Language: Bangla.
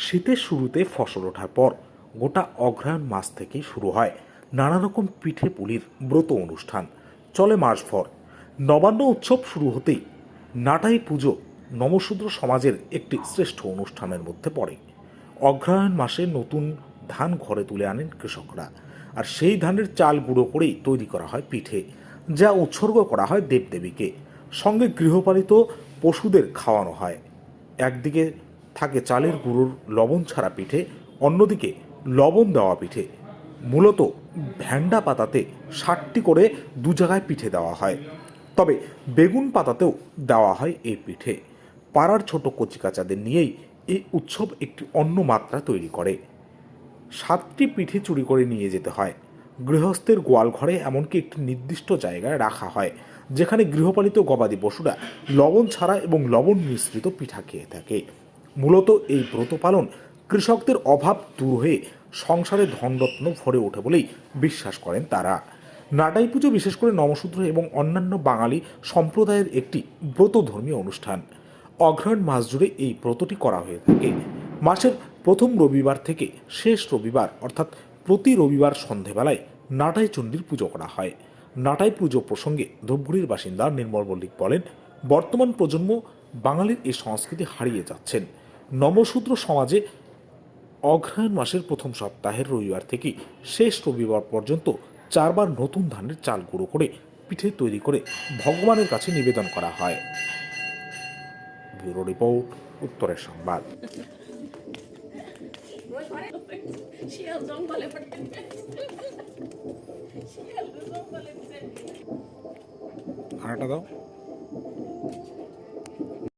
শীতের শুরুতে ফসল ওঠার পর গোটা অগ্রহায়ণ মাস থেকেই শুরু হয় নানা রকম পিঠে পুলির ব্রত অনুষ্ঠান। চলে মাসভর। নবান্ন উৎসব শুরু হতেই নাটাই পুজো নমশূদ্র সমাজের একটি শ্রেষ্ঠ অনুষ্ঠানের মধ্যে পড়ে। অগ্রহায়ণ মাসে নতুন ধান ঘরে তুলে আনেন কৃষকরা, আর সেই ধানের চাল গুঁড়ো করেই তৈরি করা হয় পিঠে, যা উৎসর্গ করা হয় দেবদেবীকে। সঙ্গে গৃহপালিত পশুদের খাওয়ানো হয়। একদিকে থাকে চালের গুঁড়োর লবণ ছাড়া পিঠে, অন্যদিকে লবণ দেওয়া পিঠে। মূলত ভ্যান্ডা পাতাতে 60টি করে দু জায়গায় পিঠে দেওয়া হয়, তবে বেগুন পাতাতেও দেওয়া হয় এই পিঠে। পাড়ার ছোট কচিকাচাদের নিয়েই এই উৎসব একটি অন্য মাত্রা তৈরি করে। 7টি পিঠে চুরি করে নিয়ে যেতে হয় গৃহস্থের গোয়াল ঘরে, এমনকি একটি নির্দিষ্ট জায়গায় রাখা হয় যেখানে গৃহপালিত গবাদি পশুরা লবণ ছাড়া এবং লবণ মিশ্রিত পিঠা খেয়ে থাকে। মূলত এই ব্রত পালন কৃষকদের অভাব দূর হয়ে সংসারে ধনরত্ন ভরে ওঠে বলেই বিশ্বাস করেন তারা। নাটাই পুজো বিশেষ করে নমশূদ্র এবং অন্যান্য বাঙালি সম্প্রদায়ের একটি ব্রত ধর্মীয় অনুষ্ঠান। অগ্রহায়ণ মাস জুড়ে এই ব্রতটি করা হয়ে থাকে। মাসের প্রথম রবিবার থেকে শেষ রবিবার অর্থাৎ প্রতি রবিবার সন্ধেবেলায় নাটাই চণ্ডীর পুজো করা হয়। নাটাই পুজো প্রসঙ্গে ধূপগুড়ির বাসিন্দা নির্মল মল্লিক বলেন, বর্তমান প্রজন্ম বাঙালির এই সংস্কৃতি হারিয়ে যাচ্ছেন। নমশূদ্র সমাজে অগ্রহায়ণ মাসের প্রথম সপ্তাহের রবিবার থেকে শেষ রবিবার পর্যন্ত 4বার নতুন ধানের চাল গুঁড়ো করে পিঠে তৈরি করে ভগবানের কাছে নিবেদন করা হয়। ব্যুরো রিপোর্ট, উত্তরের সংবাদ। ভাড়াটা দাও।